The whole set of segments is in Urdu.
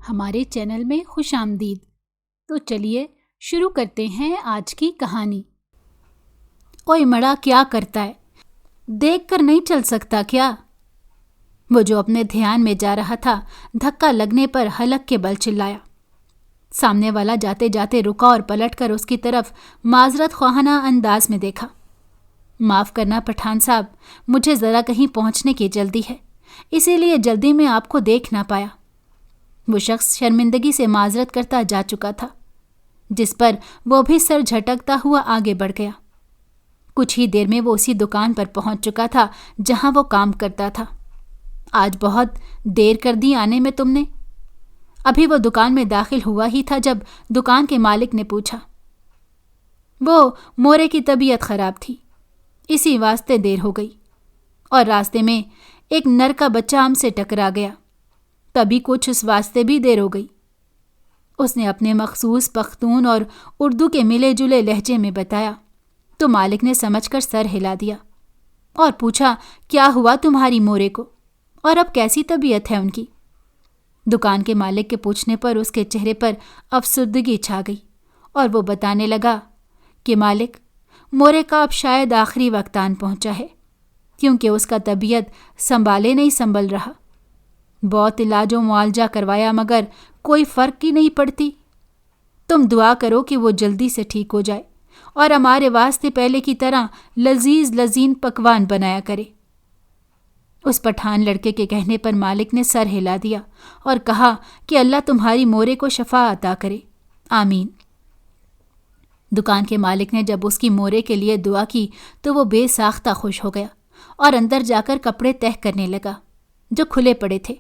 ہمارے چینل میں خوش آمدید۔ تو چلیے شروع کرتے ہیں آج کی کہانی۔ اوئے مڑا کیا کرتا ہے، دیکھ کر نہیں چل سکتا کیا؟ وہ جو اپنے دھیان میں جا رہا تھا دھکا لگنے پر حلق کے بل چلایا۔ سامنے والا جاتے جاتے رکا اور پلٹ کر اس کی طرف معذرت خواہانہ انداز میں دیکھا۔ معاف کرنا پٹھان صاحب، مجھے ذرا کہیں پہنچنے کی جلدی ہے، اسی لیے جلدی میں آپ کو دیکھ نہ پایا۔ وہ شخص شرمندگی سے معذرت کرتا جا چکا تھا، جس پر وہ بھی سر جھٹکتا ہوا آگے بڑھ گیا۔ کچھ ہی دیر میں وہ اسی دکان پر پہنچ چکا تھا جہاں وہ کام کرتا تھا۔ آج بہت دیر کر دی آنے میں تم نے؟ ابھی وہ دکان میں داخل ہوا ہی تھا جب دکان کے مالک نے پوچھا۔ وہ مورے کی طبیعت خراب تھی، اسی واسطے دیر ہو گئی، اور راستے میں ایک نر کا بچہ ہم سے ٹکرا گیا، تبھی کچھ اس واسطے بھی دیر ہو گئی۔ اس نے اپنے مخصوص پختون اور اردو کے ملے جلے لہجے میں بتایا تو مالک نے سمجھ کر سر ہلا دیا اور پوچھا، کیا ہوا تمہاری مورے کو، اور اب کیسی طبیعت ہے ان کی؟ دکان کے مالک کے پوچھنے پر اس کے چہرے پر افسردگی چھا گئی اور وہ بتانے لگا کہ مالک، مورے کا اب شاید آخری وقت آن پہنچا ہے، کیونکہ اس کا طبیعت سنبھالے نہیں سنبھل رہا۔ بہت علاج و معالجہ کروایا مگر کوئی فرق ہی نہیں پڑتی۔ تم دعا کرو کہ وہ جلدی سے ٹھیک ہو جائے اور ہمارے واسطے پہلے کی طرح لذیذ لذین پکوان بنایا کرے۔ اس پٹھان لڑکے کے کہنے پر مالک نے سر ہلا دیا اور کہا کہ اللہ تمہاری مورے کو شفا عطا کرے، آمین۔ دکان کے مالک نے جب اس کی مورے کے لیے دعا کی تو وہ بے ساختہ خوش ہو گیا اور اندر جا کر کپڑے تہہ کرنے لگا جو کھلے پڑے تھے۔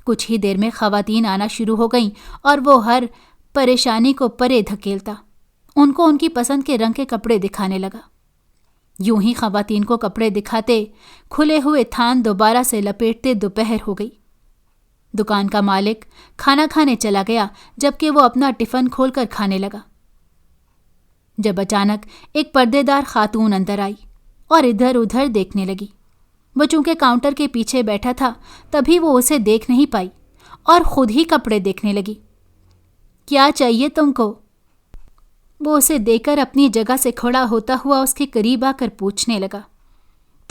کچھ ہی دیر میں خواتین آنا شروع ہو گئیں اور وہ ہر پریشانی کو پرے دھکیلتا ان کو ان کی پسند کے رنگ کے کپڑے دکھانے لگا۔ یوں ہی خواتین کو کپڑے دکھاتے کھلے ہوئے تھان دوبارہ سے لپیٹتے دوپہر ہو گئی۔ دکان کا مالک کھانا کھانے چلا گیا جبکہ وہ اپنا ٹفن کھول کر کھانے لگا، جب اچانک ایک پردے دار خاتون اندر آئی اور ادھر ادھر دیکھنے لگی۔ وہ چونکہ کاؤنٹر کے پیچھے بیٹھا تھا تبھی وہ اسے دیکھ نہیں پائی اور خود ہی کپڑے دیکھنے لگی۔ کیا چاہیے تم کو؟ وہ اسے دیکھ کر اپنی جگہ سے کھڑا ہوتا ہوا اس کے قریب آ کر پوچھنے لگا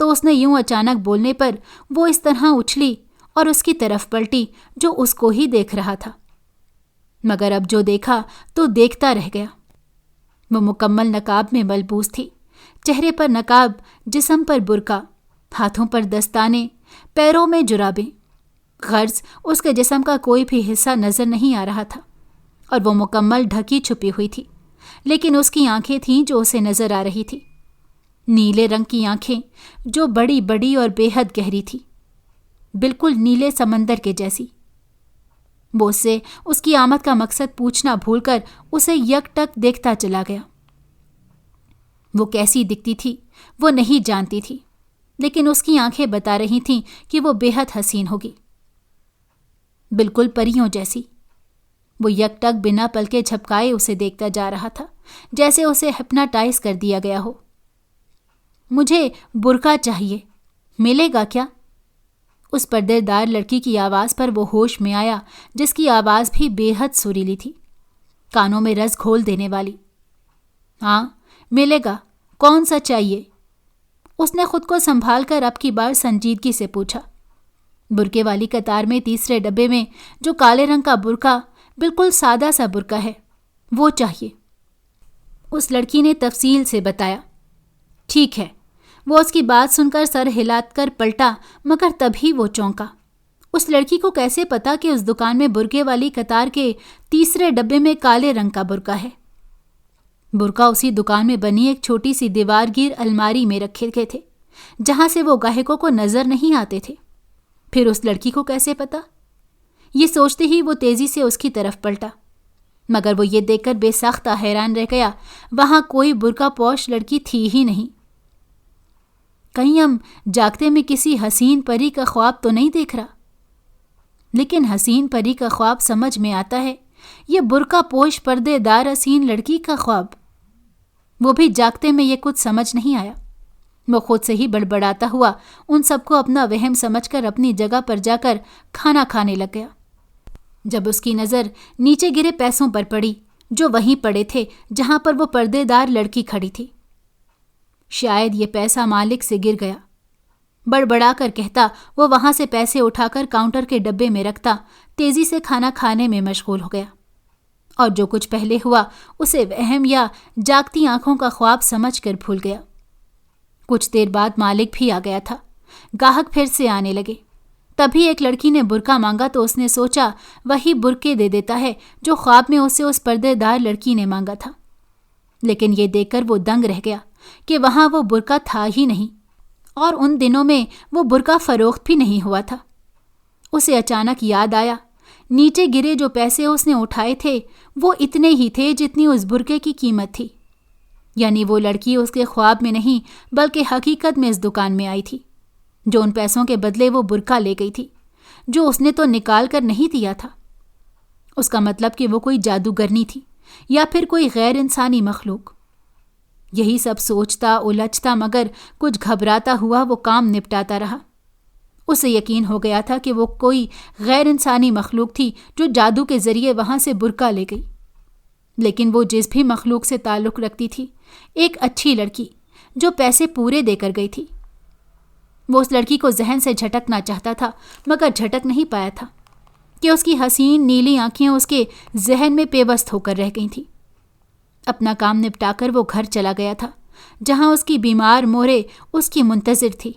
تو اس نے یوں اچانک بولنے پر وہ اس طرح اچھلی اور اس کی طرف پلٹی جو اس کو ہی دیکھ رہا تھا، مگر اب جو دیکھا تو دیکھتا رہ گیا۔ وہ مکمل نقاب میں ملبوس تھی، چہرے پر نقاب، جسم پر برقع، ہاتھوں پر دستانے، پیروں میں جرابیں، غرض اس کے جسم کا کوئی بھی حصہ نظر نہیں آ رہا تھا اور وہ مکمل ڈھکی چھپی ہوئی تھی، لیکن اس کی آنکھیں تھیں جو اسے نظر آ رہی تھی، نیلے رنگ کی آنکھیں جو بڑی بڑی اور بے حد گہری تھی، بالکل نیلے سمندر کے جیسی۔ وہ اس سے اس کی آمد کا مقصد پوچھنا بھول کر اسے یک ٹک دیکھتا چلا گیا۔ وہ کیسی دکھتی تھی وہ نہیں جانتی تھی، لیکن اس کی آنکھیں بتا رہی تھیں کہ وہ بے حد حسین ہوگی، بالکل پریوں جیسی۔ وہ یک ٹک بنا پلکے جھپکائے اسے دیکھتا جا رہا تھا جیسے اسے ہپناٹائز کر دیا گیا ہو۔ مجھے برقع چاہیے، ملے گا کیا؟ اس پردے دار لڑکی کی آواز پر وہ ہوش میں آیا جس کی آواز بھی بے حد سریلی تھی، کانوں میں رس گھول دینے والی۔ ہاں ملے گا، کون سا چاہیے؟ اس نے خود کو سنبھال کر اب کی بار سنجیدگی سے پوچھا۔ برقعے والی قطار میں تیسرے ڈبے میں جو کالے رنگ کا برقع، بالکل سادہ سا برقع ہے، وہ چاہیے، اس لڑکی نے تفصیل سے بتایا۔ ٹھیک ہے۔ وہ اس کی بات سن کر سر ہلا کر پلٹا مگر تبھی وہ چونکا۔ اس لڑکی کو کیسے پتا کہ اس دکان میں برقعے والی قطار کے تیسرے ڈبے میں کالے رنگ کا برقع ہے؟ برقع اسی دکان میں بنی ایک چھوٹی سی دیوار گیر الماری میں رکھے گئے تھے جہاں سے وہ گاہکوں کو نظر نہیں آتے تھے۔ پھر اس لڑکی کو کیسے پتا؟ یہ سوچتے ہی وہ تیزی سے اس کی طرف پلٹا، مگر وہ یہ دیکھ کر بے ساختہ حیران رہ گیا، وہاں کوئی برقع پوش لڑکی تھی ہی نہیں۔ کہیں ہم جاگتے میں کسی حسین پری کا خواب تو نہیں دیکھ رہا؟ لیکن حسین پری کا خواب سمجھ میں آتا ہے، یہ برقع پوش پردے دار حسین لڑکی کا خواب؟ وہ بھی جاگتے میں یہ کچھ سمجھ نہیں آیا۔ وہ خود سے ہی بڑبڑاتا ہوا ان سب کو اپنا وہم سمجھ کر اپنی جگہ پر جا کر کھانا کھانے لگ گیا۔ جب اس کی نظر نیچے گرے پیسوں پر پڑی جو وہیں پڑے تھے جہاں پر وہ پردے دار لڑکی کھڑی تھی۔ شاید یہ پیسہ مالک سے گر گیا، بڑبڑا کر کہتا وہ وہاں سے پیسے اٹھا کر کاؤنٹر کے ڈبے میں رکھتا، تیزی سے کھانا کھانے میں مشغول ہو گیا، اور جو کچھ پہلے ہوا اسے وہم یا جاگتی آنکھوں کا خواب سمجھ کر بھول گیا۔ کچھ دیر بعد مالک بھی آ گیا تھا، گاہک پھر سے آنے لگے۔ تبھی ایک لڑکی نے برقع مانگا تو اس نے سوچا وہی برقعے دے دیتا ہے جو خواب میں اسے اس پردے دار لڑکی نے مانگا تھا، لیکن یہ دیکھ کر وہ دنگ رہ گیا کہ وہاں وہ برقع تھا ہی نہیں، اور ان دنوں میں وہ برقع فروخت بھی نہیں ہوا تھا۔ اسے اچانک یاد آیا نیچے گرے جو پیسے اس نے اٹھائے تھے وہ اتنے ہی تھے جتنی اس برقعے کی قیمت تھی، یعنی وہ لڑکی اس کے خواب میں نہیں بلکہ حقیقت میں اس دکان میں آئی تھی، جو ان پیسوں کے بدلے وہ برقع لے گئی تھی جو اس نے تو نکال کر نہیں دیا تھا۔ اس کا مطلب کہ وہ کوئی جادوگرنی تھی یا پھر کوئی غیر انسانی مخلوق۔ یہی سب سوچتا الجھتا مگر کچھ گھبراتا ہوا وہ کام نپٹاتا رہا۔ اسے یقین ہو گیا تھا کہ وہ کوئی غیر انسانی مخلوق تھی جو جادو کے ذریعے وہاں سے برقع لے گئی، لیکن وہ جس بھی مخلوق سے تعلق رکھتی تھی ایک اچھی لڑکی جو پیسے پورے دے کر گئی تھی۔ وہ اس لڑکی کو ذہن سے جھٹکنا چاہتا تھا مگر جھٹک نہیں پایا تھا کہ اس کی حسین نیلی آنکھیں اس کے ذہن میں پیوست ہو کر رہ گئی تھیں۔ اپنا کام نپٹا کر وہ گھر چلا گیا تھا جہاں اس کی بیمار مورے اس کی منتظر تھی۔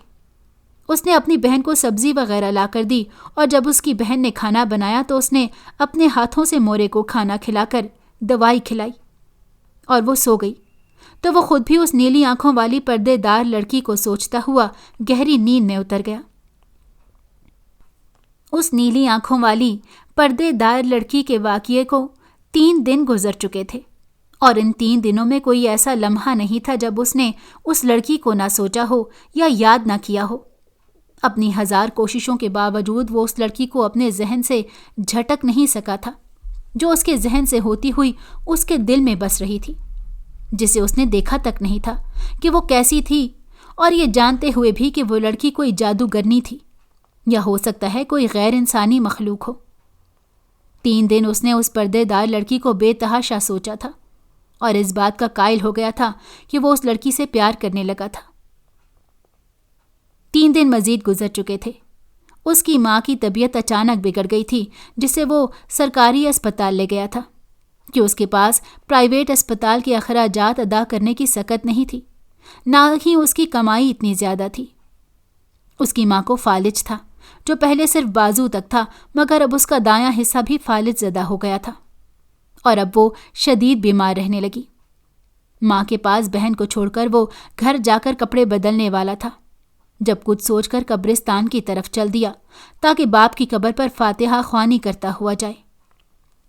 اس نے اپنی بہن کو سبزی وغیرہ لا کر دی، اور جب اس کی بہن نے کھانا بنایا تو اس نے اپنے ہاتھوں سے مورے کو کھانا کھلا کر دوائی کھلائی، اور وہ سو گئی تو وہ خود بھی اس نیلی آنکھوں والی پردے دار لڑکی کو سوچتا ہوا گہری نیند میں اتر گیا۔ اس نیلی آنکھوں والی پردے دار لڑکی کے واقعے کو 3 دن گزر چکے تھے، اور ان 3 دنوں میں کوئی ایسا لمحہ نہیں تھا جب اس نے اس لڑکی کو نہ سوچا ہو یا یاد نہ کیا ہو۔ اپنی 1000 کوششوں کے باوجود وہ اس لڑکی کو اپنے ذہن سے جھٹک نہیں سکا تھا جو اس کے ذہن سے ہوتی ہوئی اس کے دل میں بس رہی تھی، جسے اس نے دیکھا تک نہیں تھا کہ وہ کیسی تھی، اور یہ جانتے ہوئے بھی کہ وہ لڑکی کوئی جادوگرنی تھی یا ہو سکتا ہے کوئی غیر انسانی مخلوق ہو۔ 3 دن اس نے اس پردے دار لڑکی کو بے تحاشا سوچا تھا، اور اس بات کا قائل ہو گیا تھا کہ وہ اس لڑکی سے پیار کرنے لگا تھا۔ 3 دن مزید گزر چکے تھے۔ اس کی ماں کی طبیعت اچانک بگڑ گئی تھی جسے وہ سرکاری اسپتال لے گیا تھا کہ اس کے پاس پرائیویٹ اسپتال کے اخراجات ادا کرنے کی سکت نہیں تھی، نہ ہی اس کی کمائی اتنی زیادہ تھی۔ اس کی ماں کو فالج تھا جو پہلے صرف بازو تک تھا، مگر اب اس کا دایاں حصہ بھی فالج زدہ ہو گیا تھا، اور اب وہ شدید بیمار رہنے لگی۔ ماں کے پاس بہن کو چھوڑ کر وہ گھر جا کر کپڑے بدلنے والا تھا جب کچھ سوچ کر قبرستان کی طرف چل دیا تاکہ باپ کی قبر پر فاتحہ خوانی کرتا ہوا جائے،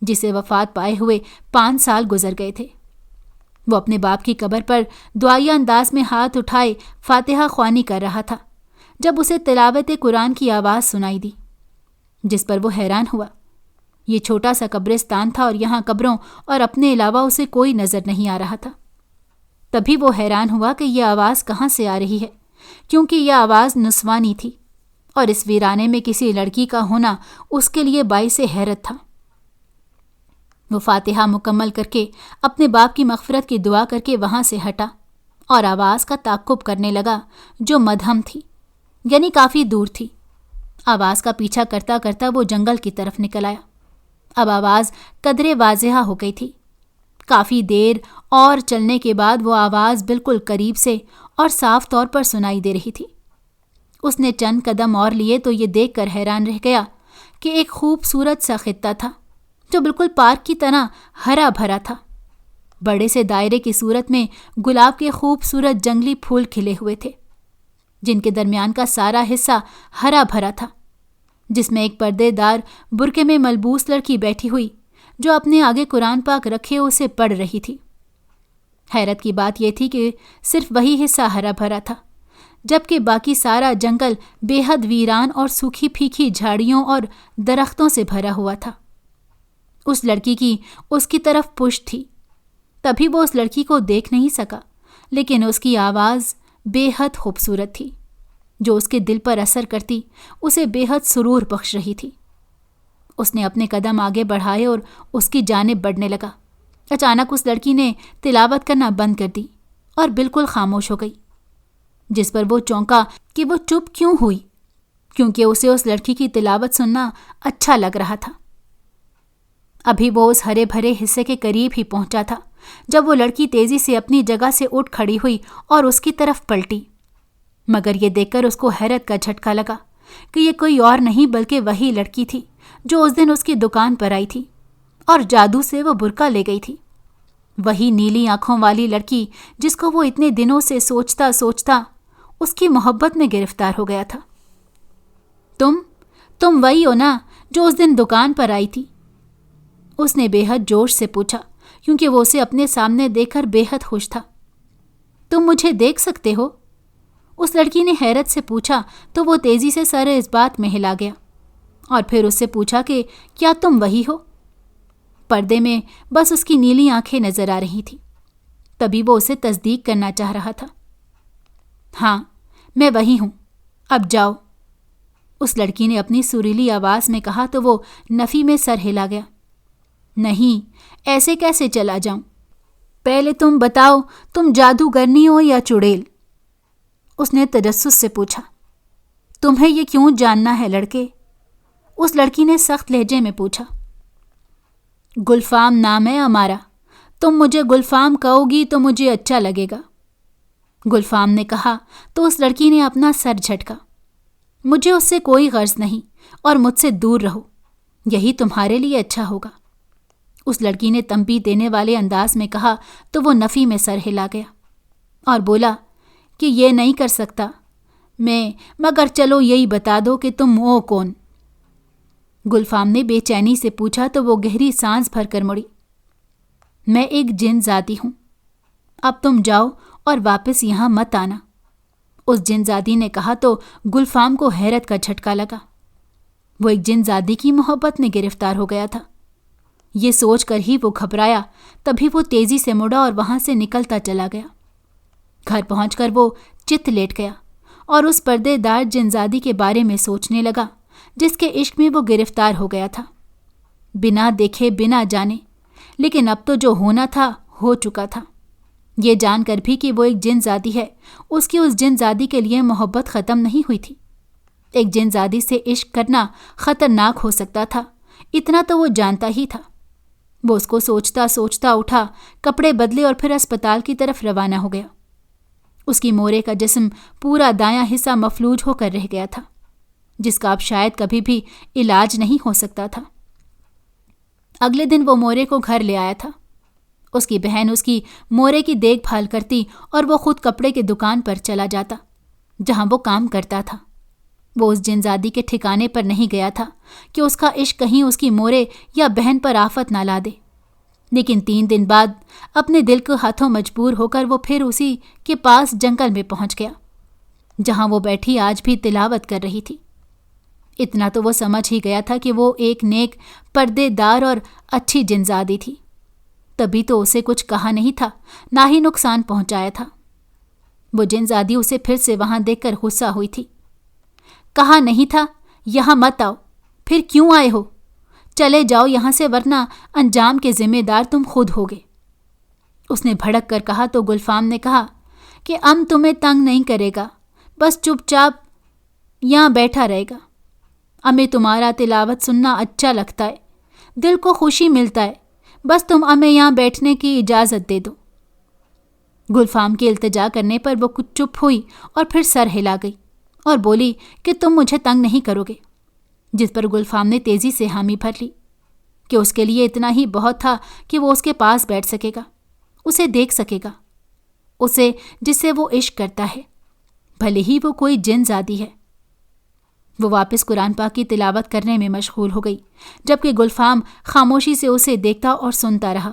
جسے وفات پائے ہوئے 5 سال گزر گئے تھے۔ وہ اپنے باپ کی قبر پر دعائیہ انداز میں ہاتھ اٹھائے فاتحہ خوانی کر رہا تھا جب اسے تلاوت قرآن کی آواز سنائی دی، جس پر وہ حیران ہوا۔ یہ چھوٹا سا قبرستان تھا اور یہاں قبروں اور اپنے علاوہ اسے کوئی نظر نہیں آ رہا تھا۔ تبھی وہ حیران ہوا کہ یہ آواز کہاں سے آ رہی ہے، کیونکہ یہ آواز نسوانی تھی، اور اس ویرانے میں کسی لڑکی کا ہونا اس کے لیے باعث حیرت تھا۔ وہ فاتحہ مکمل کر کے اپنے باپ کی مغفرت کی دعا کر کے وہاں سے ہٹا اور آواز کا تعقب کرنے لگا جو مدھم تھی، یعنی کافی دور تھی۔ آواز کا پیچھا کرتا کرتا وہ جنگل کی طرف نکل آیا۔ اب آواز قدرے واضح ہو گئی تھی۔ کافی دیر اور چلنے کے بعد وہ آواز بالکل قریب سے اور صاف طور پر سنائی دے رہی تھی۔ اس نے چند قدم اور لیے تو یہ دیکھ کر حیران رہ گیا کہ ایک خوبصورت سا خطہ تھا جو بالکل پارک کی طرح ہرا بھرا تھا۔ بڑے سے دائرے کی صورت میں گلاب کے خوبصورت جنگلی پھول کھلے ہوئے تھے، جن کے درمیان کا سارا حصہ ہرا بھرا تھا، جس میں ایک پردے دار برقعے میں ملبوس لڑکی بیٹھی ہوئی جو اپنے آگے قرآن پاک رکھے اسے پڑھ رہی تھی۔ حیرت کی بات یہ تھی کہ صرف وہی حصہ ہرا بھرا تھا، جبکہ باقی سارا جنگل بے حد ویران اور سوکھی پھیکی جھاڑیوں اور درختوں سے بھرا ہوا تھا۔ اس لڑکی کی اس کی طرف پشت تھی، تبھی وہ اس لڑکی کو دیکھ نہیں سکا، لیکن اس کی آواز بے حد خوبصورت تھی جو اس کے دل پر اثر کرتی اسے بے حد سرور بخش رہی تھی۔ اس نے اپنے قدم آگے بڑھائے اور اس کی جانب بڑھنے لگا۔ اچانک اس لڑکی نے تلاوت کرنا بند کر دی اور بالکل خاموش ہو گئی، جس پر وہ چونکا کہ وہ چپ کیوں ہوئی، کیونکہ اسے اس لڑکی کی تلاوت سننا اچھا لگ رہا تھا۔ ابھی وہ اس ہرے بھرے حصے کے قریب ہی پہنچا تھا جب وہ لڑکی تیزی سے اپنی جگہ سے اٹھ کھڑی ہوئی اور اس کی طرف پلٹی، مگر یہ دیکھ کر اس کو حیرت کا جھٹکا لگا کہ یہ کوئی اور نہیں بلکہ وہی لڑکی تھی جو اس دن اس کی دکان پر آئی تھی اور جادو سے وہ برقع لے گئی تھی، وہی نیلی آنکھوں والی لڑکی جس کو وہ اتنے دنوں سے سوچتا سوچتا اس کی محبت میں گرفتار ہو گیا تھا۔ تم وہی ہو نا جو اس دن دکان پر آئی تھی؟ اس نے بے حد جوش سے پوچھا، کیونکہ وہ اسے اپنے سامنے دیکھ کر بے حد خوش تھا۔ تم مجھے دیکھ سکتے ہو؟ اس لڑکی نے حیرت سے پوچھا تو وہ تیزی سے سر اس بات میں ہلا گیا اور پھر اس سے پوچھا کہ کیا تم وہی ہو؟ پردے میں بس اس کی نیلی آنکھیں نظر آ رہی تھیں۔ تبھی وہ اسے تصدیق کرنا چاہ رہا تھا۔ ہاں، میں وہی ہوں، اب جاؤ، اس لڑکی نے اپنی سریلی آواز میں کہا تو وہ نفی میں سر ہلا گیا۔ نہیں، ایسے کیسے چلا جاؤں؟ پہلے تم بتاؤ، تم جادوگرنی ہو یا چڑیل؟ اس نے تجسس سے پوچھا۔ تمہیں یہ کیوں جاننا ہے لڑکے؟ اس لڑکی نے سخت لہجے میں پوچھا۔ گلفام نام ہے ہمارا، تم مجھے گلفام کہو گی تو مجھے اچھا لگے گا، گلفام نے کہا تو اس لڑکی نے اپنا سر جھٹکا۔ مجھے اس سے کوئی غرض نہیں اور مجھ سے دور رہو، یہی تمہارے لیے اچھا ہوگا، اس لڑکی نے تنبیہ دینے والے انداز میں کہا تو وہ نفی میں سر ہلا گیا اور بولا کہ یہ نہیں کر سکتا میں، مگر چلو یہی بتا دو کہ تم ہو کون؟ گلفام نے بے چینی سے پوچھا تو وہ گہری سانس بھر کر مڑی۔ میں ایک جن زادی ہوں، اب تم جاؤ اور واپس یہاں مت آنا، اس جن زادی نے کہا تو گلفام کو حیرت کا جھٹکا لگا۔ وہ ایک جن زادی کی محبت میں گرفتار ہو گیا تھا، یہ سوچ کر ہی وہ گھبرایا۔ تبھی وہ تیزی سے مڑا اور وہاں سے نکلتا چلا گیا۔ گھر پہنچ کر وہ چت لیٹ گیا اور اس پردے دار جن زادی کے بارے میں سوچنے لگا جس کے عشق میں وہ گرفتار ہو گیا تھا، بنا دیکھے بنا جانے، لیکن اب تو جو ہونا تھا ہو چکا تھا۔ یہ جان کر بھی کہ وہ ایک جن زادی ہے، اس کی اس جن زادی کے لیے محبت ختم نہیں ہوئی تھی۔ ایک جن زادی سے عشق کرنا خطرناک ہو سکتا تھا، اتنا تو وہ جانتا ہی تھا۔ وہ اس کو سوچتا سوچتا اٹھا، کپڑے بدلے اور پھر اسپتال کی طرف روانہ ہو گیا۔ اس کی مورے کا جسم پورا دایاں حصہ مفلوج ہو کر رہ گیا تھا، جس کا اب شاید کبھی بھی علاج نہیں ہو سکتا تھا۔ اگلے دن وہ مورے کو گھر لے آیا تھا۔ اس کی بہن اس کی مورے کی دیکھ بھال کرتی اور وہ خود کپڑے کی دکان پر چلا جاتا جہاں وہ کام کرتا تھا۔ وہ اس جن زادی کے ٹھکانے پر نہیں گیا تھا کہ اس کا عشق کہیں اس کی مورے یا بہن پر آفت نہ لا دے، لیکن 3 دن بعد اپنے دل کے ہاتھوں مجبور ہو کر وہ پھر اسی کے پاس جنگل میں پہنچ گیا جہاں وہ بیٹھی آج بھی تلاوت کر رہی تھی۔ اتنا تو وہ سمجھ ہی گیا تھا کہ وہ ایک نیک، پردے دار اور اچھی جن زادی تھی، تبھی تو اسے کچھ کہا نہیں تھا، نہ ہی نقصان پہنچایا تھا۔ وہ جن زادی اسے پھر سے وہاں دیکھ کر غصہ ہوئی تھی۔ کہا نہیں تھا یہاں مت آؤ، پھر کیوں آئے ہو؟ چلے جاؤ یہاں سے ورنہ انجام کے ذمہ دار تم خود ہوگے، اس نے بھڑک کر کہا تو گلفام نے کہا کہ تمہیں تنگ نہیں کرے گا، بس چپ چاپ یہاں بیٹھا رہے گا، ہمیں تمہارا تلاوت سننا اچھا لگتا ہے، دل کو خوشی ملتا ہے، بس تم ہمیں یہاں بیٹھنے کی اجازت دے دو۔ گلفام کے التجا کرنے پر وہ کچھ چپ ہوئی اور پھر سر ہلا گئی اور بولی کہ تم مجھے تنگ نہیں کرو گے، جس پر گلفام نے تیزی سے حامی بھر لی کہ اس کے لیے اتنا ہی بہت تھا کہ وہ اس کے پاس بیٹھ سکے گا، اسے دیکھ سکے گا، اسے جس سے وہ عشق کرتا ہے، بھلے ہی وہ کوئی جن زادی ہے۔ وہ واپس قرآن پاک کی تلاوت کرنے میں مشغول ہو گئی، جبکہ گلفام خاموشی سے اسے دیکھتا اور سنتا رہا۔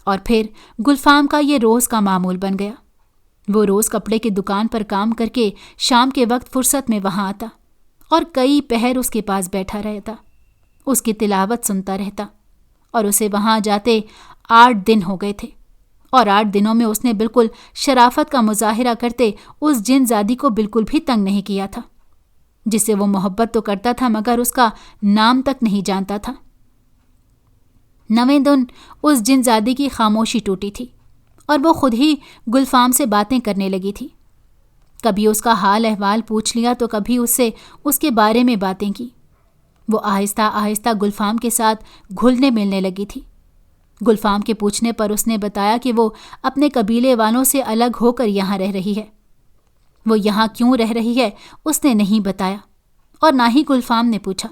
اور پھر گلفام کا یہ روز کا معمول بن گیا۔ وہ روز کپڑے کی دکان پر کام کر کے شام کے وقت فرصت میں وہاں آتا اور کئی پہر اس کے پاس بیٹھا رہتا، اس کی تلاوت سنتا رہتا، اور اسے وہاں جاتے 8 دن ہو گئے تھے، اور 8 دنوں میں اس نے بالکل شرافت کا مظاہرہ کرتے اس جن زادی کو بالکل بھی تنگ نہیں کیا تھا۔ جس سے وہ محبت تو کرتا تھا مگر اس کا نام تک نہیں جانتا تھا۔ نویں دن اس جنزادی کی خاموشی ٹوٹی تھی اور وہ خود ہی گلفام سے باتیں کرنے لگی تھی۔ کبھی اس کا حال احوال پوچھ لیا تو کبھی اس سے اس کے بارے میں باتیں کی۔ وہ آہستہ آہستہ گلفام کے ساتھ گھلنے ملنے لگی تھی۔ گلفام کے پوچھنے پر اس نے بتایا کہ وہ اپنے قبیلے والوں سے الگ ہو کر یہاں رہ رہی ہے۔ وہ یہاں کیوں رہ رہی ہے اس نے نہیں بتایا، اور نہ ہی گلفام نے پوچھا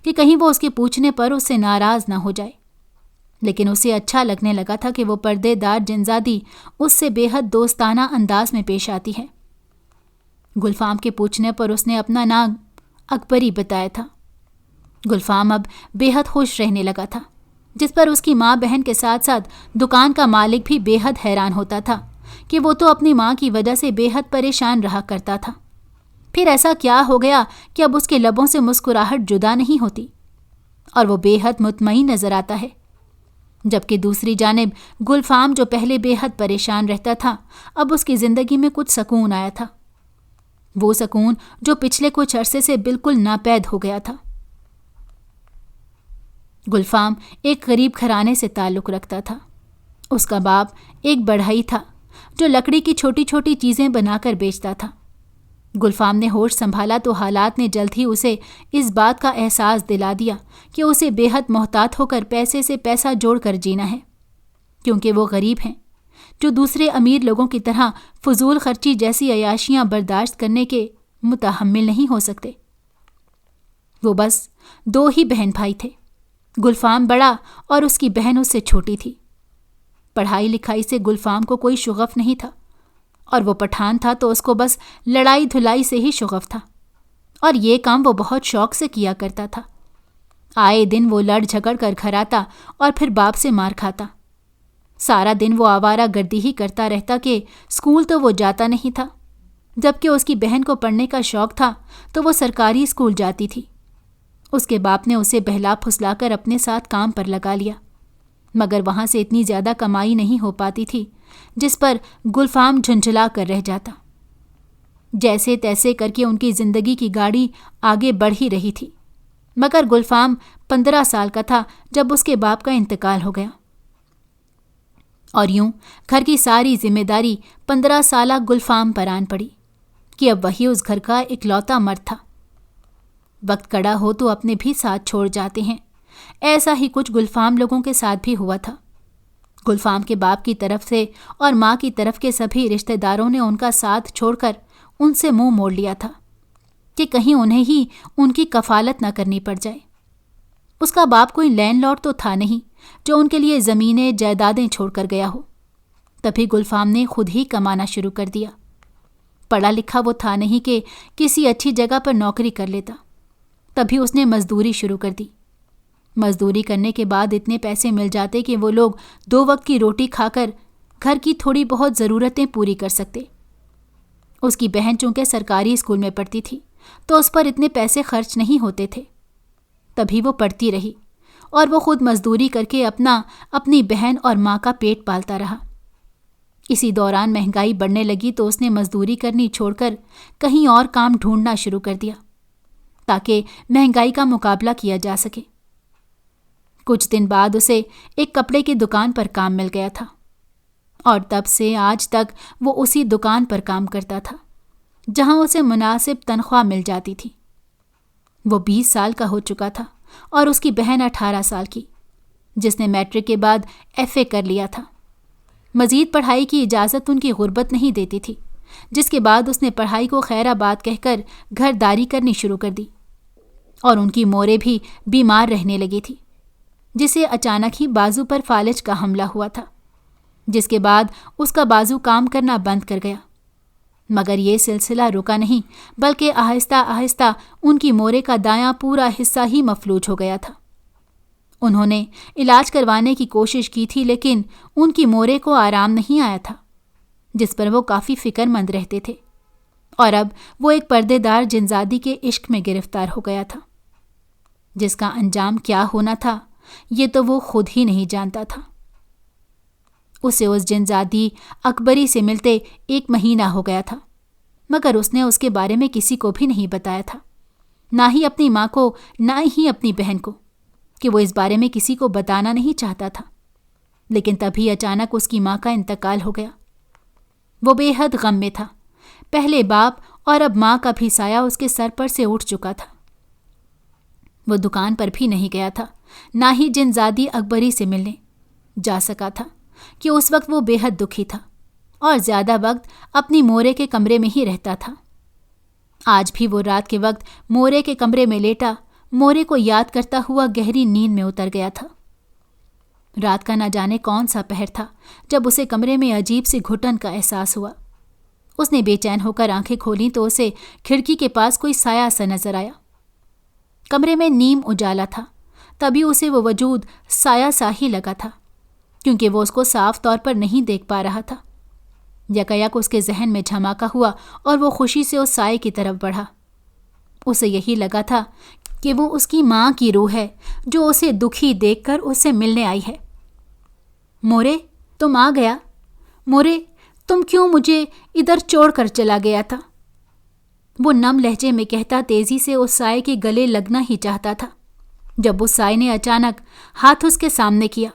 کہ کہیں وہ اس کے پوچھنے پر اس سے ناراض نہ ہو جائے۔ لیکن اسے اچھا لگنے لگا تھا کہ وہ پردے دار جنزادی اس سے بے حد دوستانہ انداز میں پیش آتی ہے۔ گلفام کے پوچھنے پر اس نے اپنا نام اکبری بتایا تھا۔ گلفام اب بے حد خوش رہنے لگا تھا، جس پر اس کی ماں بہن کے ساتھ ساتھ دکان کا مالک بھی بے حد حیران ہوتا تھا کہ وہ تو اپنی ماں کی وجہ سے بے حد پریشان رہا کرتا تھا، پھر ایسا کیا ہو گیا کہ اب اس کے لبوں سے مسکراہٹ جدا نہیں ہوتی اور وہ بے حد مطمئن نظر آتا ہے۔ جبکہ دوسری جانب گلفام جو پہلے بے حد پریشان رہتا تھا، اب اس کی زندگی میں کچھ سکون آیا تھا، وہ سکون جو پچھلے کچھ عرصے سے بالکل ناپید ہو گیا تھا۔ گلفام ایک غریب گھرانے سے تعلق رکھتا تھا۔ اس کا باپ ایک بڑھئی تھا جو لکڑی کی چھوٹی چھوٹی چیزیں بنا کر بیچتا تھا۔ گلفام نے ہوش سنبھالا تو حالات نے جلد ہی اسے اس بات کا احساس دلا دیا کہ اسے بے حد محتاط ہو کر پیسے سے پیسہ جوڑ کر جینا ہے، کیونکہ وہ غریب ہیں جو دوسرے امیر لوگوں کی طرح فضول خرچی جیسی عیاشیاں برداشت کرنے کے متحمل نہیں ہو سکتے۔ وہ بس 2 ہی بہن بھائی تھے، گلفام بڑا اور اس کی بہن اس سے چھوٹی تھی۔ پڑھائی لکھائی سے گلفام کو کوئی شغف نہیں تھا، اور وہ پٹھان تھا تو اس کو بس لڑائی دھلائی سے ہی شغف تھا، اور یہ کام وہ بہت شوق سے کیا کرتا تھا۔ آئے دن وہ لڑ جھگڑ کر گھر آتا اور پھر باپ سے مار کھاتا۔ سارا دن وہ آوارہ گردی ہی کرتا رہتا کہ اسکول تو وہ جاتا نہیں تھا، جبکہ اس کی بہن کو پڑھنے کا شوق تھا تو وہ سرکاری اسکول جاتی تھی۔ اس کے باپ نے اسے بہلا پھسلا کر اپنے ساتھ کام پر لگا لیا، مگر وہاں سے اتنی زیادہ کمائی نہیں ہو پاتی تھی جس پر گلفام جھنجھلا کر رہ جاتا۔ جیسے تیسے کر کے ان کی زندگی کی گاڑی آگے بڑھ ہی رہی تھی، مگر گلفام 15 سال کا تھا جب اس کے باپ کا انتقال ہو گیا، اور یوں گھر کی ساری ذمہ داری 15 سالہ گلفام پر آن پڑی کہ اب وہی اس گھر کا اکلوتا مرد تھا۔ وقت کڑا ہو تو اپنے بھی ساتھ چھوڑ جاتے ہیں، ایسا ہی کچھ گلفام لوگوں کے ساتھ بھی ہوا تھا۔ گلفام کے باپ کی طرف سے اور ماں کی طرف کے سبھی رشتہ داروں نے ان کا ساتھ چھوڑ کر ان سے منہ موڑ لیا تھا کہ کہیں انہیں ہی ان کی کفالت نہ کرنی پڑ جائے۔ اس کا باپ کوئی لینڈ لارڈ تو تھا نہیں جو ان کے لیے زمینیں جائیدادیں چھوڑ کر گیا ہو، تبھی گلفام نے خود ہی کمانا شروع کر دیا۔ پڑھا لکھا وہ تھا نہیں کہ کسی اچھی جگہ پر نوکری کر لیتا، تبھی اس نے مزدوری شروع کر دی۔ مزدوری کرنے کے بعد اتنے پیسے مل جاتے کہ وہ لوگ 2 وقت کی روٹی کھا کر گھر کی تھوڑی بہت ضرورتیں پوری کر سکتے۔ اس کی بہن چونکہ سرکاری اسکول میں پڑھتی تھی تو اس پر اتنے پیسے خرچ نہیں ہوتے تھے، تبھی وہ پڑھتی رہی اور وہ خود مزدوری کر کے اپنی بہن اور ماں کا پیٹ پالتا رہا۔ اسی دوران مہنگائی بڑھنے لگی تو اس نے مزدوری کرنی چھوڑ کر کہیں اور کام ڈھونڈنا شروع کر دیا تاکہ مہنگائی کا مقابلہ کیا جا سکے۔ کچھ دن بعد اسے ایک کپڑے کی دکان پر کام مل گیا تھا، اور تب سے آج تک وہ اسی دکان پر کام کرتا تھا جہاں اسے مناسب تنخواہ مل جاتی تھی۔ وہ 20 سال کا ہو چکا تھا اور اس کی بہن 18 سال کی، جس نے میٹرک کے بعد FA کر لیا تھا۔ مزید پڑھائی کی اجازت ان کی غربت نہیں دیتی تھی، جس کے بعد اس نے پڑھائی کو خیر آباد کہہ کر گھرداری کرنی شروع کر دی، اور ان کی موریں بھی بیمار رہنے لگی تھی، جسے اچانک ہی بازو پر فالج کا حملہ ہوا تھا، جس کے بعد اس کا بازو کام کرنا بند کر گیا۔ مگر یہ سلسلہ رکا نہیں، بلکہ آہستہ آہستہ ان کی مورے کا دایاں پورا حصہ ہی مفلوج ہو گیا تھا۔ انہوں نے علاج کروانے کی کوشش کی تھی، لیکن ان کی مورے کو آرام نہیں آیا تھا، جس پر وہ کافی فکر مند رہتے تھے، اور اب وہ ایک پردے دار جنزادی کے عشق میں گرفتار ہو گیا تھا، جس کا انجام کیا ہونا تھا یہ تو وہ خود ہی نہیں جانتا تھا۔ اسے اس جنزادی اکبری سے ملتے 1 مہینہ ہو گیا تھا، مگر اس نے اس کے بارے میں کسی کو بھی نہیں بتایا تھا نہ ہی اپنی ماں کو نہ ہی اپنی بہن کو، کہ وہ اس بارے میں کسی کو بتانا نہیں چاہتا تھا۔ لیکن تبھی اچانک اس کی ماں کا انتقال ہو گیا۔ وہ بے حد غم میں تھا۔ پہلے باپ اور اب ماں کا بھی سایہ اس کے سر پر سے اٹھ چکا تھا۔ وہ دکان پر بھی نہیں گیا تھا، نہ ہی جنزادی اکبری سے ملنے جا سکا تھا، کہ اس وقت وہ بے حد دکھی تھا اور زیادہ وقت اپنی مورے کے کمرے میں ہی رہتا تھا۔ آج بھی وہ رات کے وقت مورے کے کمرے میں لیٹا مورے کو یاد کرتا ہوا گہری نیند میں اتر گیا تھا۔ رات کا نہ جانے کون سا پہر تھا جب اسے کمرے میں عجیب سی گھٹن کا احساس ہوا۔ اس نے بے چین ہو کر آنکھیں کھولیں تو اسے کھڑکی کے پاس کوئی سایہ سا نظر آیا۔ کمرے میں نیم اجالا تھا، تبھی اسے وہ وجود سایہ سا ہی لگا تھا، کیونکہ وہ اس کو صاف طور پر نہیں دیکھ پا رہا تھا۔ یکایک اس کے ذہن میں جھماکا ہوا اور وہ خوشی سے اس سائے کی طرف بڑھا۔ اسے یہی لگا تھا کہ وہ اس کی ماں کی روح ہے جو اسے دکھی دیکھ کر اس سے ملنے آئی ہے۔ مورے، تم آ گیا؟ مورے، تم کیوں مجھے ادھر چھوڑ کر چلا گیا تھا؟ وہ نم لہجے میں کہتا تیزی سے اس سائے کے گلے لگنا ہی چاہتا تھا، جب اس سائے نے اچانک ہاتھ اس کے سامنے کیا،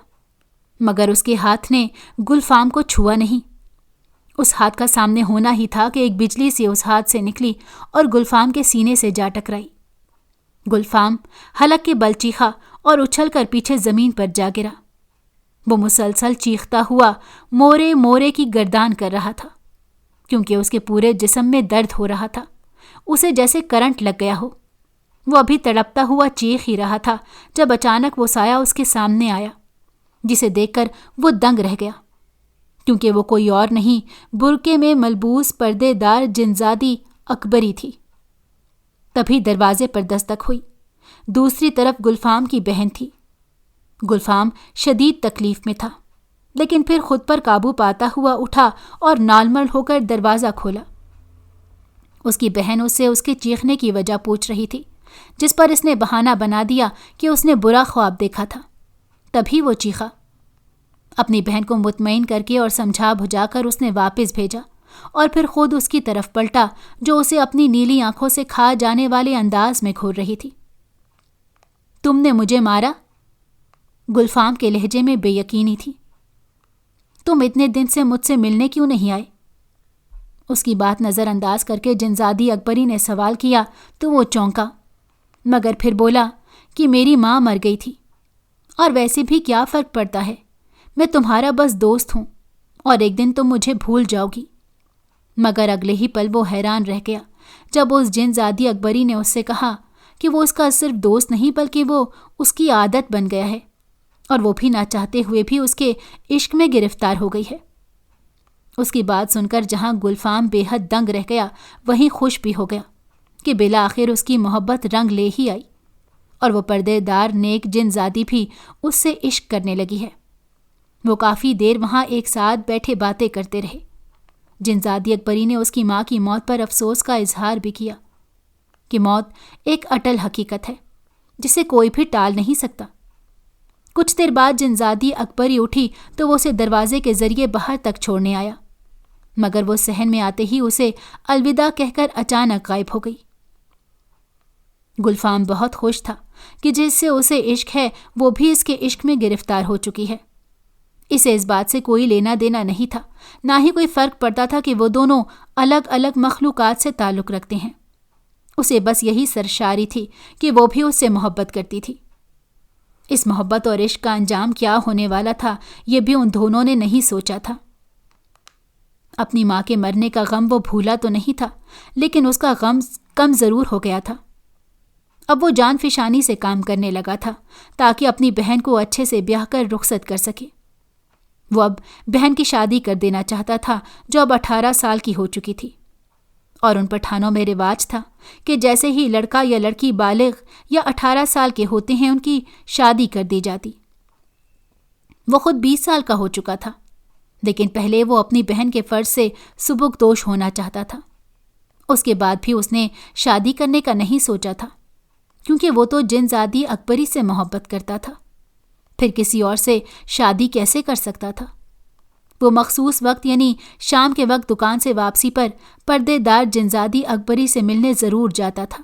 مگر اس کے ہاتھ نے گلفام کو چھوا نہیں۔ اس ہاتھ کا سامنے ہونا ہی تھا کہ ایک بجلی سی اس ہاتھ سے نکلی اور گلفام کے سینے سے جا ٹکرائی۔ گلفام حلق کے بل چیخا اور اچھل کر پیچھے زمین پر جا گرا۔ وہ مسلسل چیختا ہوا مورے مورے کی گردان کر رہا تھا، کیونکہ اس کے پورے جسم میں درد ہو رہا تھا، اسے جیسے کرنٹ لگ گیا ہو۔ وہ ابھی تڑپتا ہوا چیخ ہی رہا تھا جب اچانک وہ سایہ اس کے سامنے آیا، جسے دیکھ کر وہ دنگ رہ گیا، کیونکہ وہ کوئی اور نہیں برقعے میں ملبوس پردے دار جنزادی اکبری تھی۔ تبھی دروازے پر دستک ہوئی۔ دوسری طرف گلفام کی بہن تھی۔ گلفام شدید تکلیف میں تھا، لیکن پھر خود پر قابو پاتا ہوا اٹھا اور نالمل ہو کر دروازہ کھولا۔ اس کی بہن اس سے اس کے چیخنے کی وجہ پوچھ رہی تھی، جس پر اس نے بہانہ بنا دیا کہ اس نے برا خواب دیکھا تھا۔ تبھی وہ چیخا۔ اپنی بہن کو مطمئن کر کے اور سمجھا بجھا کر اس نے واپس بھیجا اور پھر خود اس کی طرف پلٹا، جو اسے اپنی نیلی آنکھوں سے کھا جانے والے انداز میں گھور رہی تھی۔ تم نے مجھے مارا؟ گلفام کے لہجے میں بے یقینی تھی۔ تم اتنے دن سے مجھ سے ملنے کیوں نہیں آئے؟ اس کی بات نظر انداز کر کے جنزادی اکبری نے سوال کیا تو وہ چونکا، مگر پھر بولا کہ میری ماں مر گئی تھی، اور ویسے بھی کیا فرق پڑتا ہے، میں تمہارا بس دوست ہوں اور ایک دن تم مجھے بھول جاؤ گی۔ مگر اگلے ہی پل وہ حیران رہ گیا جب اس جنزادی اکبری نے اس سے کہا کہ وہ اس کا صرف دوست نہیں بلکہ وہ اس کی عادت بن گیا ہے، اور وہ بھی نہ چاہتے ہوئے بھی اس کے عشق میں گرفتار ہو گئی ہے۔ اس کی بات سن کر جہاں گلفام بے حد دنگ رہ گیا، وہیں خوش بھی ہو گیا کہ بالآخر اس کی محبت رنگ لے ہی آئی، اور وہ پردے دار نیک جنزادی بھی اس سے عشق کرنے لگی ہے۔ وہ کافی دیر وہاں ایک ساتھ بیٹھے باتیں کرتے رہے۔ جنزادی اکبری نے اس کی ماں کی موت پر افسوس کا اظہار بھی کیا کہ موت ایک اٹل حقیقت ہے جسے کوئی بھی ٹال نہیں سکتا۔ کچھ دیر بعد جنزادی اکبری اٹھی تو وہ اسے دروازے کے ذریعے باہر تک چھوڑنے آیا، مگر وہ صحن میں آتے ہی اسے الوداع کہہ کر اچانک غائب ہو گئی۔ گلفام بہت خوش تھا کہ جس سے اسے عشق ہے وہ بھی اس کے عشق میں گرفتار ہو چکی ہے۔ اسے اس بات سے کوئی لینا دینا نہیں تھا، نہ ہی کوئی فرق پڑتا تھا کہ وہ دونوں الگ الگ مخلوقات سے تعلق رکھتے ہیں۔ اسے بس یہی سرشاری تھی کہ وہ بھی اس سے محبت کرتی تھی۔ اس محبت اور عشق کا انجام کیا ہونے والا تھا یہ بھی ان دونوں نے نہیں سوچا تھا۔ اپنی ماں کے مرنے کا غم وہ بھولا تو نہیں تھا، لیکن اس کا غم کم ضرور ہو گیا تھا۔ اب وہ جان فشانی سے کام کرنے لگا تھا تاکہ اپنی بہن کو اچھے سے بیاہ کر رخصت کر سکے۔ وہ اب بہن کی شادی کر دینا چاہتا تھا جو اب 18 سال کی ہو چکی تھی، اور ان پٹھانوں میں رواج تھا کہ جیسے ہی لڑکا یا لڑکی بالغ یا 18 سال کے ہوتے ہیں ان کی شادی کر دی جاتی۔ وہ خود 20 سال کا ہو چکا تھا، لیکن پہلے وہ اپنی بہن کے فرض سے سبکدوش ہونا چاہتا تھا۔ اس کے بعد بھی اس نے شادی کرنے کا نہیں سوچا تھا، کیونکہ وہ تو جنزادی اکبری سے محبت کرتا تھا، پھر کسی اور سے شادی کیسے کر سکتا تھا؟ وہ مخصوص وقت یعنی شام کے وقت دکان سے واپسی پر پردے دار جنزادی اکبری سے ملنے ضرور جاتا تھا،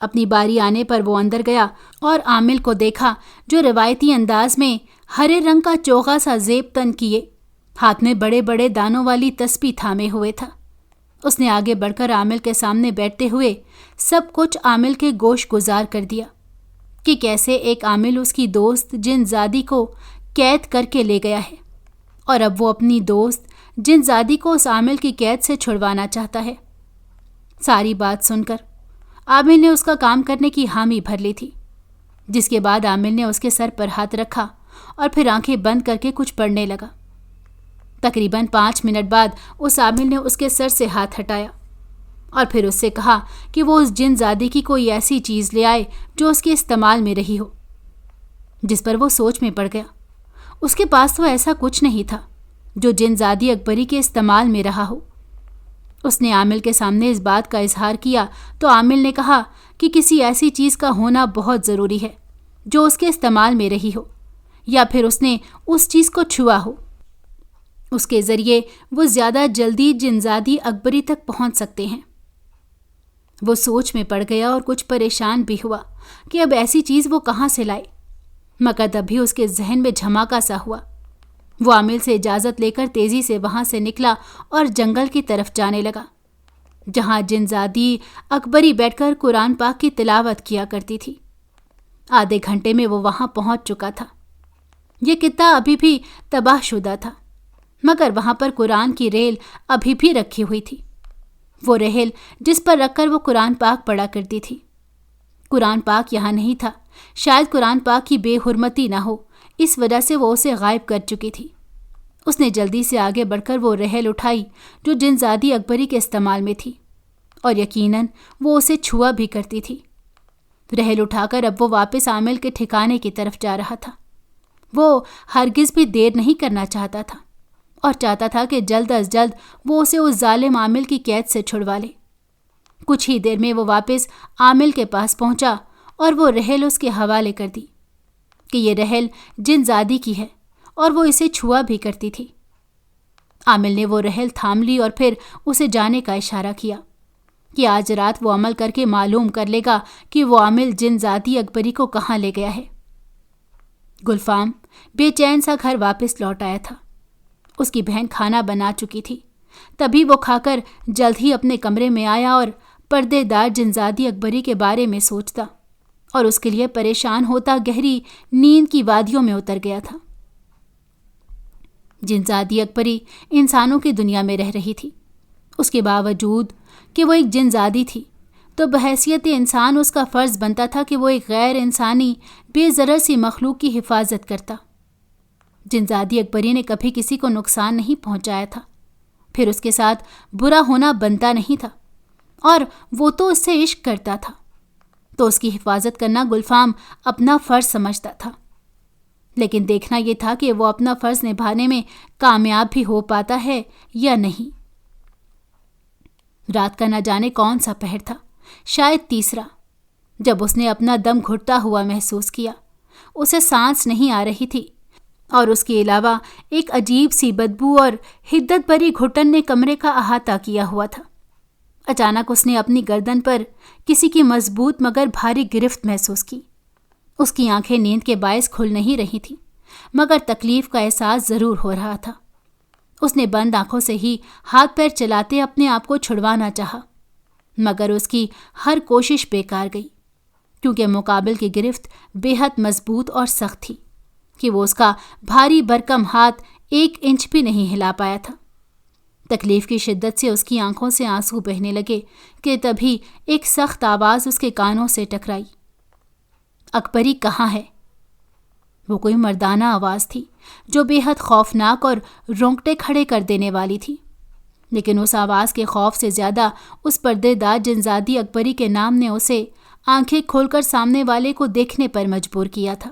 اپنی باری آنے پر وہ اندر گیا اور عامل کو دیکھا جو روایتی انداز میں ہرے رنگ کا چوغا سا زیب تن کیے ہاتھ میں بڑے بڑے دانوں والی تسبیح تھامے ہوئے تھا۔ اس نے آگے بڑھ کر عامل کے سامنے بیٹھتے ہوئے سب کچھ عامل کے گوش گزار کر دیا کہ کیسے ایک عامل اس کی دوست جن زادی کو قید کر کے لے گیا ہے اور اب وہ اپنی دوست جن زادی کو اس عامل کی قید سے چھڑوانا چاہتا ہے۔ ساری بات سن کر عامل نے اس کا کام کرنے کی حامی بھر لی تھی، جس کے بعد عامل نے اس کے سر پر ہاتھ رکھا اور پھر آنکھیں بند کر کے کچھ پڑھنے لگا۔ تقریباً 5 منٹ بعد اس عامل نے اس کے سر سے ہاتھ ہٹایا اور پھر اس سے کہا کہ وہ اس جن زادی کی کوئی ایسی چیز لے آئے جو اس کے استعمال میں رہی ہو، جس پر وہ سوچ میں پڑ گیا۔ اس کے پاس تو ایسا کچھ نہیں تھا جو جن زادی اکبری کے استعمال میں رہا ہو۔ اس نے عامل کے سامنے اس بات کا اظہار کیا تو عامل نے کہا کہ کسی ایسی چیز کا ہونا بہت ضروری ہے جو اس کے استعمال میں رہی ہو یا پھر اس نے اس چیز کو چھوا ہو۔ اس کے ذریعے وہ زیادہ جلدی جن زادی اکبری تک پہنچ سکتے ہیں۔ وہ سوچ میں پڑ گیا اور کچھ پریشان بھی ہوا کہ اب ایسی چیز وہ کہاں سے لائے، مگر تبھی اس کے ذہن میں جھماکا سا ہوا۔ وہ عامل سے اجازت لے کر تیزی سے وہاں سے نکلا اور جنگل کی طرف جانے لگا، جہاں جن زادی اکبری بیٹھ کر قرآن پاک کی تلاوت کیا کرتی تھی۔ آدھے گھنٹے میں وہ وہاں پہنچ چکا تھا۔ یہ خطہ ابھی بھی تباہ شدہ تھا، مگر وہاں پر قرآن کی ریل ابھی بھی رکھی ہوئی تھی، وہ ریل جس پر رکھ کر وہ قرآن پاک پڑھا کرتی تھی۔ قرآن پاک یہاں نہیں تھا، شاید قرآن پاک کی بے حرمتی نہ ہو، اس وجہ سے وہ اسے غائب کر چکی تھی۔ اس نے جلدی سے آگے بڑھ کر وہ ریل اٹھائی جو جن زادی اکبری کے استعمال میں تھی، اور یقیناً وہ اسے چھوا بھی کرتی تھی۔ ریل اٹھا کر اب وہ واپس عامل کے ٹھکانے کی طرف جا رہا تھا۔ وہ ہرگز بھی دیر نہیں کرنا چاہتا تھا اور چاہتا تھا کہ جلد از جلد وہ اسے اس ظالم عامل کی قید سے چھڑوا لے۔ کچھ ہی دیر میں وہ واپس عامل کے پاس پہنچا اور وہ ریل اس کے حوالے کر دی کہ یہ ریل جن زادی کی ہے اور وہ اسے چھوا بھی کرتی تھی۔ عامل نے وہ ریل تھام لی اور پھر اسے جانے کا اشارہ کیا کہ آج رات وہ عمل کر کے معلوم کر لے گا کہ وہ عامل جن زادی اکبری کو کہاں لے گیا ہے۔ گلفام بے چین سا گھر واپس لوٹ آیا تھا۔ اس کی بہن کھانا بنا چکی تھی، تبھی وہ کھا کر جلد ہی اپنے کمرے میں آیا اور پردے دار جن زادی اکبری کے بارے میں سوچتا اور اس کے لیے پریشان ہوتا گہری نیند کی وادیوں میں اتر گیا تھا۔ جن زادی اکبری انسانوں کی دنیا میں رہ رہی تھی۔ اس کے باوجود کہ وہ ایک جن زادی تھی تو بحیثیت انسان اس کا فرض بنتا تھا کہ وہ ایک غیر انسانی بے ضرر سی مخلوق کی حفاظت کرتا۔ جن زادی اکبری نے کبھی کسی کو نقصان نہیں پہنچایا تھا، پھر اس کے ساتھ برا ہونا بنتا نہیں تھا، اور وہ تو اس سے عشق کرتا تھا، تو اس کی حفاظت کرنا گلفام اپنا فرض سمجھتا تھا۔ لیکن دیکھنا یہ تھا کہ وہ اپنا فرض نبھانے میں کامیاب بھی ہو پاتا ہے یا نہیں۔ رات کا نہ جانے کون سا پہر تھا، شاید تیسرا، جب اس نے اپنا دم گھٹتا ہوا محسوس کیا۔ اسے سانس نہیں آ رہی تھی اور اس کے علاوہ ایک عجیب سی بدبو اور حدت بھری گھٹن نے کمرے کا احاطہ کیا ہوا تھا۔ اچانک اس نے اپنی گردن پر کسی کی مضبوط مگر بھاری گرفت محسوس کی۔ اس کی آنکھیں نیند کے باعث کھل نہیں رہی تھیں، مگر تکلیف کا احساس ضرور ہو رہا تھا۔ اس نے بند آنکھوں سے ہی ہاتھ پیر چلاتے اپنے آپ کو چھڑوانا چاہا، مگر اس کی ہر کوشش بیکار گئی، کیونکہ مقابل کی گرفت بے حد مضبوط اور سخت تھی کہ وہ اس کا بھاری بھرکم ہاتھ 1 انچ بھی نہیں ہلا پایا تھا۔ تکلیف کی شدت سے اس کی آنکھوں سے آنسو بہنے لگے کہ تبھی ایک سخت آواز اس کے کانوں سے ٹکرائی۔ اکبری کہاں ہے؟ وہ کوئی مردانہ آواز تھی جو بے حد خوفناک اور رونگٹے کھڑے کر دینے والی تھی، لیکن اس آواز کے خوف سے زیادہ اس پردے دار جن زادی اکبری کے نام نے اسے آنکھیں کھول کر سامنے والے کو دیکھنے پر مجبور کیا تھا۔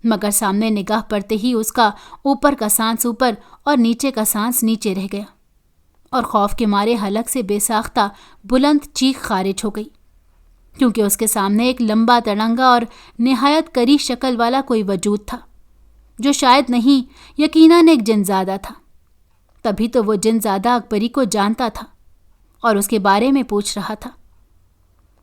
مگر سامنے نگاہ پڑتے ہی اس کا اوپر کا سانس اوپر اور نیچے کا سانس نیچے رہ گیا، اور خوف کے مارے حلق سے بے ساختہ بلند چیخ خارج ہو گئی، کیونکہ اس کے سامنے ایک لمبا تڑنگا اور نہایت کری شکل والا کوئی وجود تھا، جو شاید نہیں یقیناً ایک جنزادہ تھا۔ تبھی تو وہ جنزادہ اکبری کو جانتا تھا اور اس کے بارے میں پوچھ رہا تھا۔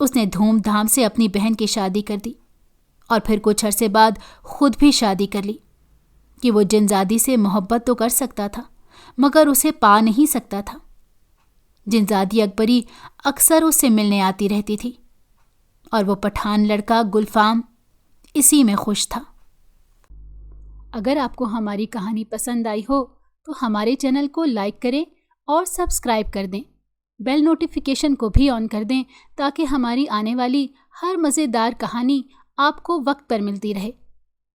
اس نے دھوم دھام سے اپنی بہن کی شادی کر دی اور پھر کچھ عرصے بعد خود بھی شادی کر لی کہ وہ جنزادی سے محبت تو کر سکتا تھا مگر اسے پا نہیں سکتا تھا۔ جنزادی اکبری اکثر اس سے ملنے آتی رہتی تھی اور وہ پٹھان لڑکا گلفام اسی میں خوش تھا۔ اگر آپ کو ہماری کہانی پسند آئی ہو تو ہمارے چینل کو لائک کریں اور سبسکرائب کر دیں۔ بیل نوٹیفیکیشن کو بھی آن کر دیں تاکہ ہماری آنے والی ہر مزیدار کہانی آپ کو وقت پر ملتی رہے۔